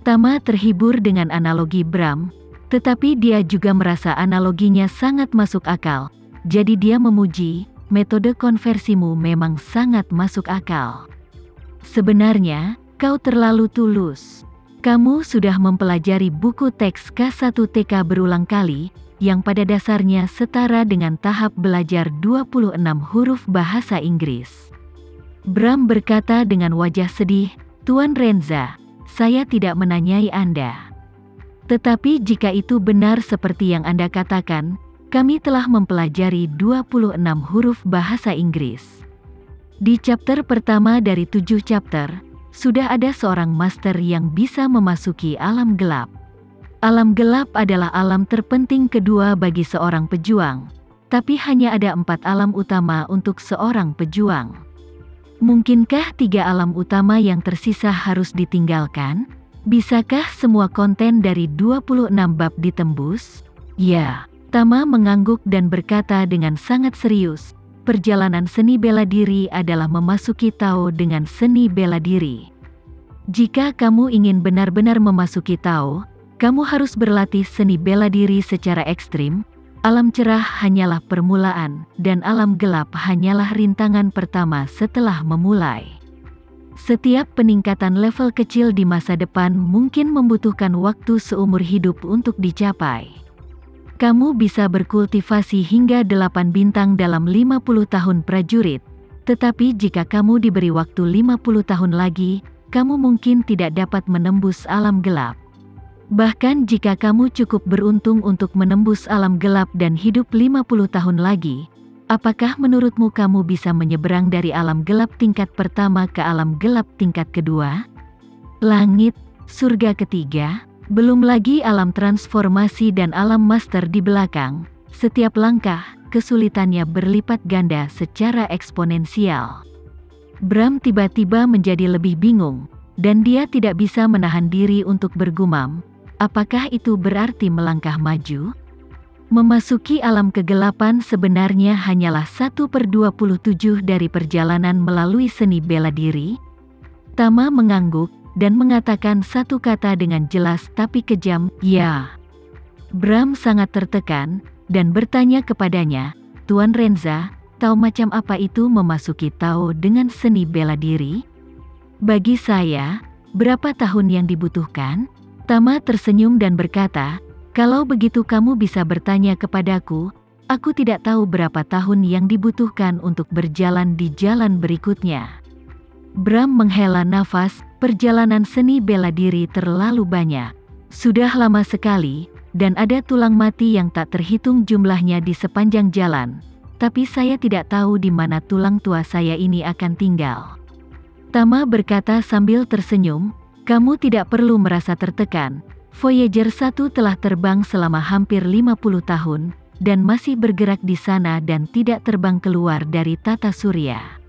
Tama terhibur dengan analogi Bram, tetapi dia juga merasa analoginya sangat masuk akal. Jadi dia memuji, metode konversimu memang sangat masuk akal. Sebenarnya, kau terlalu tulus. Kamu sudah mempelajari buku teks K1TK berulang kali, yang pada dasarnya setara dengan tahap belajar 26 huruf bahasa Inggris. Bram berkata dengan wajah sedih, Tuan Renza, saya tidak menanyai Anda. Tetapi jika itu benar seperti yang Anda katakan, kami telah mempelajari 26 huruf bahasa Inggris. Di chapter pertama dari 7 chapter, sudah ada seorang master yang bisa memasuki alam gelap. Alam gelap adalah alam terpenting kedua bagi seorang pejuang, tapi hanya ada 4 alam utama untuk seorang pejuang. Mungkinkah 3 alam utama yang tersisa harus ditinggalkan? Bisakah semua konten dari 26 bab ditembus? Ya, Tama mengangguk dan berkata dengan sangat serius, perjalanan seni bela diri adalah memasuki Tao dengan seni bela diri. Jika kamu ingin benar-benar memasuki Tao, kamu harus berlatih seni bela diri secara ekstrim. Alam cerah hanyalah permulaan, dan alam gelap hanyalah rintangan pertama setelah memulai. Setiap peningkatan level kecil di masa depan mungkin membutuhkan waktu seumur hidup untuk dicapai. Kamu bisa berkultivasi hingga 8 bintang dalam 50 tahun prajurit, tetapi jika kamu diberi waktu 50 tahun lagi, kamu mungkin tidak dapat menembus alam gelap. Bahkan jika kamu cukup beruntung untuk menembus alam gelap dan hidup 50 tahun lagi, apakah menurutmu kamu bisa menyeberang dari alam gelap tingkat pertama ke alam gelap tingkat kedua? Langit, surga ketiga, belum lagi alam transformasi dan alam master di belakang. Setiap langkah, kesulitannya berlipat ganda secara eksponensial. Bram tiba-tiba menjadi lebih bingung, dan dia tidak bisa menahan diri untuk bergumam, apakah itu berarti melangkah maju? Memasuki alam kegelapan sebenarnya hanyalah 1/27 dari perjalanan melalui seni bela diri. Tama mengangguk, dan mengatakan satu kata dengan jelas tapi kejam, ya. Bram sangat tertekan, dan bertanya kepadanya, Tuan Renza, tahu macam apa itu memasuki Tao dengan seni bela diri? Bagi saya, berapa tahun yang dibutuhkan? Tama tersenyum dan berkata, kalau begitu kamu bisa bertanya kepadaku, aku tidak tahu berapa tahun yang dibutuhkan untuk berjalan di jalan berikutnya. Bram menghela nafas, perjalanan seni bela diri terlalu banyak. Sudah lama sekali, dan ada tulang mati yang tak terhitung jumlahnya di sepanjang jalan. Tapi saya tidak tahu di mana tulang tua saya ini akan tinggal. Tama berkata sambil tersenyum, kamu tidak perlu merasa tertekan. Voyager 1 telah terbang selama hampir 50 tahun, dan masih bergerak di sana dan tidak terbang keluar dari tata surya.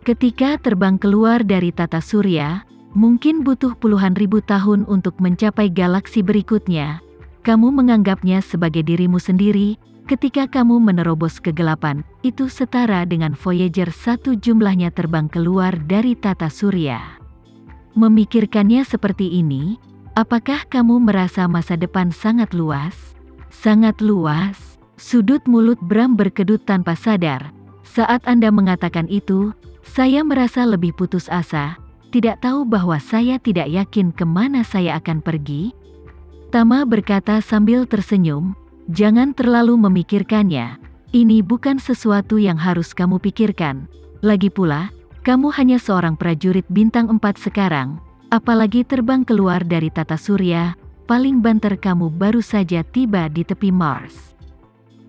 Ketika terbang keluar dari tata surya, mungkin butuh puluhan ribu tahun untuk mencapai galaksi berikutnya. Kamu menganggapnya sebagai dirimu sendiri, ketika kamu menerobos kegelapan, itu setara dengan Voyager 1 jumlahnya terbang keluar dari tata surya. Memikirkannya seperti ini, apakah kamu merasa masa depan sangat luas? Sangat luas. Sudut mulut Bram berkedut tanpa sadar. Saat Anda mengatakan itu, saya merasa lebih putus asa, tidak tahu bahwa saya tidak yakin kemana saya akan pergi. Tama berkata sambil tersenyum, jangan terlalu memikirkannya, ini bukan sesuatu yang harus kamu pikirkan. Lagi pula, kamu hanya seorang prajurit bintang 4 sekarang, apalagi terbang keluar dari tata surya, paling banter kamu baru saja tiba di tepi Mars.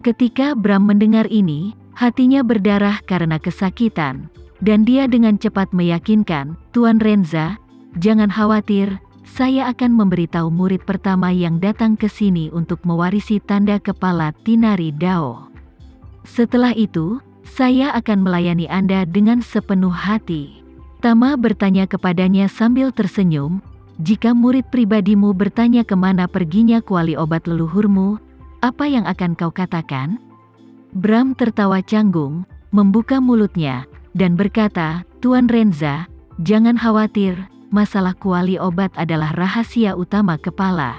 Ketika Bram mendengar ini, hatinya berdarah karena kesakitan. Dan dia dengan cepat meyakinkan, Tuan Renza, jangan khawatir, saya akan memberitahu murid pertama yang datang ke sini untuk mewarisi tanda kepala Tinari Dao. Setelah itu, saya akan melayani Anda dengan sepenuh hati. Tama bertanya kepadanya sambil tersenyum, jika murid pribadimu bertanya kemana perginya kuali obat leluhurmu, apa yang akan kau katakan? Bram tertawa canggung, membuka mulutnya, dan berkata, Tuan Renza, jangan khawatir, masalah kuali obat adalah rahasia utama kepala.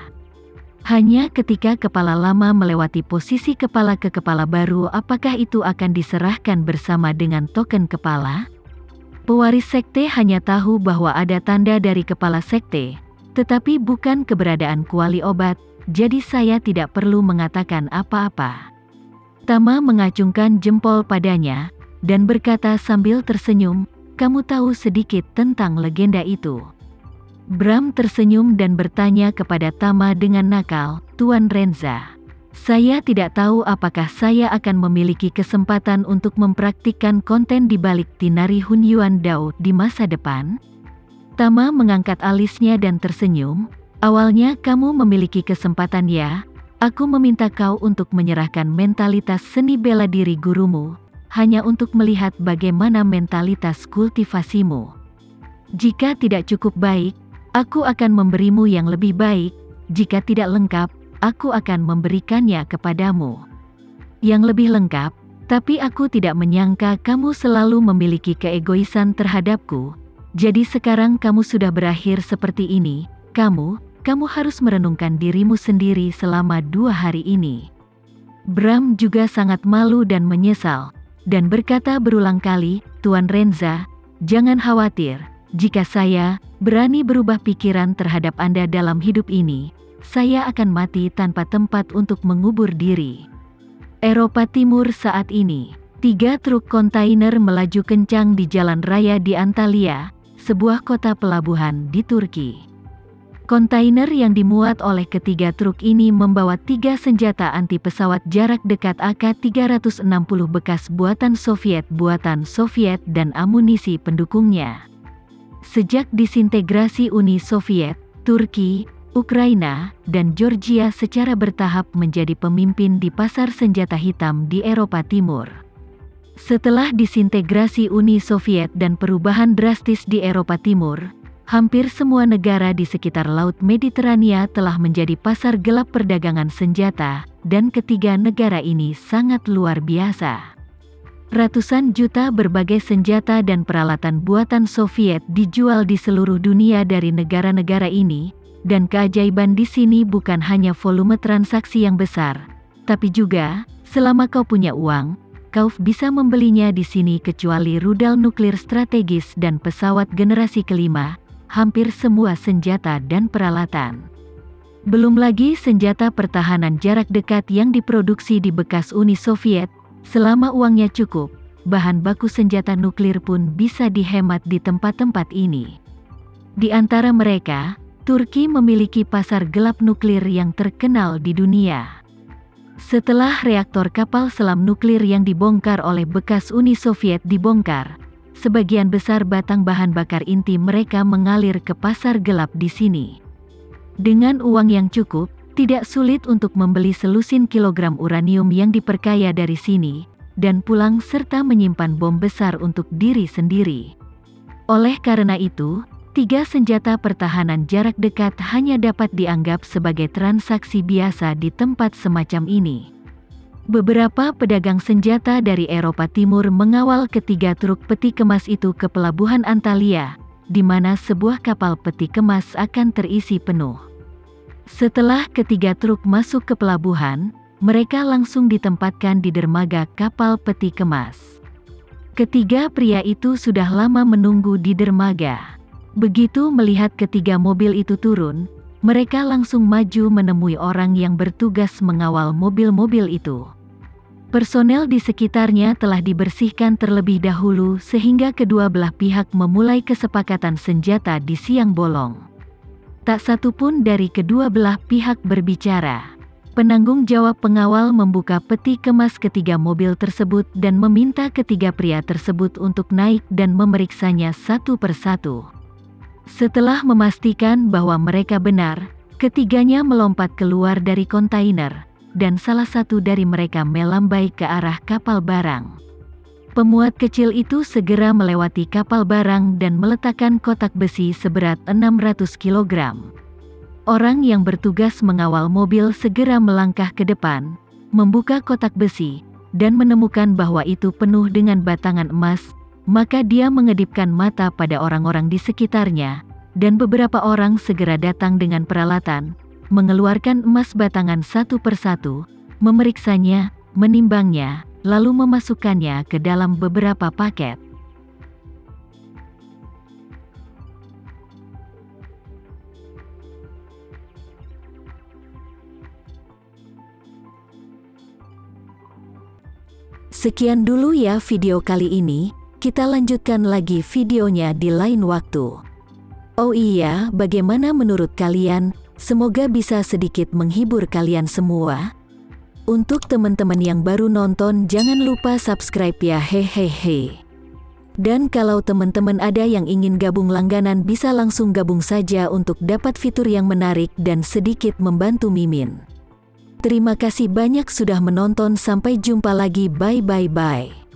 Hanya ketika kepala lama melewati posisi kepala ke kepala baru, apakah itu akan diserahkan bersama dengan token kepala? Pewaris sekte hanya tahu bahwa ada tanda dari kepala sekte, tetapi bukan keberadaan kuali obat, jadi saya tidak perlu mengatakan apa-apa. Tama mengacungkan jempol padanya, dan berkata sambil tersenyum, "Kamu tahu sedikit tentang legenda itu?" Bram tersenyum dan bertanya kepada Tama dengan nakal, "Tuan Renza, saya tidak tahu apakah saya akan memiliki kesempatan untuk mempraktikkan konten di balik Tinari Hunyuan Dao di masa depan?" Tama mengangkat alisnya dan tersenyum, "Awalnya kamu memiliki kesempatan ya, aku meminta kau untuk menyerahkan mentalitas seni bela diri gurumu, hanya untuk melihat bagaimana mentalitas kultivasimu. Jika tidak cukup baik, aku akan memberimu yang lebih baik, jika tidak lengkap, aku akan memberikannya kepadamu. Yang lebih lengkap, tapi aku tidak menyangka kamu selalu memiliki keegoisan terhadapku, jadi sekarang kamu sudah berakhir seperti ini, kamu harus merenungkan dirimu sendiri selama 2 hari ini." Bram juga sangat malu dan menyesal, dan berkata berulang kali, "Tuan Renza, jangan khawatir. Jika saya berani berubah pikiran terhadap Anda dalam hidup ini, saya akan mati tanpa tempat untuk mengubur diri." Eropa Timur saat ini, 3 truk kontainer melaju kencang di jalan raya di Antalya, sebuah kota pelabuhan di Turki. Kontainer yang dimuat oleh ketiga truk ini membawa 3 senjata anti pesawat jarak dekat AK-360 bekas buatan Soviet dan amunisi pendukungnya. Sejak disintegrasi Uni Soviet, Turki, Ukraina, dan Georgia secara bertahap menjadi pemimpin di pasar senjata hitam di Eropa Timur. Setelah disintegrasi Uni Soviet dan perubahan drastis di Eropa Timur, hampir semua negara di sekitar Laut Mediterania telah menjadi pasar gelap perdagangan senjata, dan ketiga negara ini sangat luar biasa. Ratusan juta berbagai senjata dan peralatan buatan Soviet dijual di seluruh dunia dari negara-negara ini, dan keajaiban di sini bukan hanya volume transaksi yang besar, tapi juga, selama kau punya uang, kau bisa membelinya di sini kecuali rudal nuklir strategis dan pesawat generasi kelima, hampir semua senjata dan peralatan. Belum lagi senjata pertahanan jarak dekat yang diproduksi di bekas Uni Soviet. Selama uangnya cukup, bahan baku senjata nuklir pun bisa dihemat di tempat-tempat ini. Di antara mereka, Turki memiliki pasar gelap nuklir yang terkenal di dunia. Setelah reaktor kapal selam nuklir yang dibongkar oleh bekas Uni Soviet dibongkar, sebagian besar batang bahan bakar inti mereka mengalir ke pasar gelap di sini. Dengan uang yang cukup, tidak sulit untuk membeli selusin kilogram uranium yang diperkaya dari sini, dan pulang serta menyimpan bom besar untuk diri sendiri. Oleh karena itu, 3 senjata pertahanan jarak dekat hanya dapat dianggap sebagai transaksi biasa di tempat semacam ini. Beberapa pedagang senjata dari Eropa Timur mengawal ketiga truk peti kemas itu ke pelabuhan Antalya, di mana sebuah kapal peti kemas akan terisi penuh. Setelah ketiga truk masuk ke pelabuhan, mereka langsung ditempatkan di dermaga kapal peti kemas. Ketiga pria itu sudah lama menunggu di dermaga. Begitu melihat ketiga mobil itu turun, mereka langsung maju menemui orang yang bertugas mengawal mobil-mobil itu. Personel di sekitarnya telah dibersihkan terlebih dahulu sehingga kedua belah pihak memulai kesepakatan senjata di siang bolong. Tak satu pun dari kedua belah pihak berbicara. Penanggung jawab pengawal membuka peti kemas ketiga mobil tersebut dan meminta ketiga pria tersebut untuk naik dan memeriksanya satu persatu. Setelah memastikan bahwa mereka benar, ketiganya melompat keluar dari kontainer, dan salah satu dari mereka melambai ke arah kapal barang. Pemuat kecil itu segera melewati kapal barang dan meletakkan kotak besi seberat 600 kg. Orang yang bertugas mengawal mobil segera melangkah ke depan, membuka kotak besi, dan menemukan bahwa itu penuh dengan batangan emas, maka dia mengedipkan mata pada orang-orang di sekitarnya, dan beberapa orang segera datang dengan peralatan, mengeluarkan emas batangan satu persatu, memeriksanya, menimbangnya, lalu memasukkannya ke dalam beberapa paket. Sekian dulu ya video kali ini, kita lanjutkan lagi videonya di lain waktu. Oh iya, bagaimana menurut kalian? Semoga bisa sedikit menghibur kalian semua. Untuk teman-teman yang baru nonton, jangan lupa subscribe ya, hehehe. Dan kalau teman-teman ada yang ingin gabung langganan, bisa langsung gabung saja untuk dapat fitur yang menarik dan sedikit membantu Mimin. Terima kasih banyak sudah menonton, sampai jumpa lagi, bye.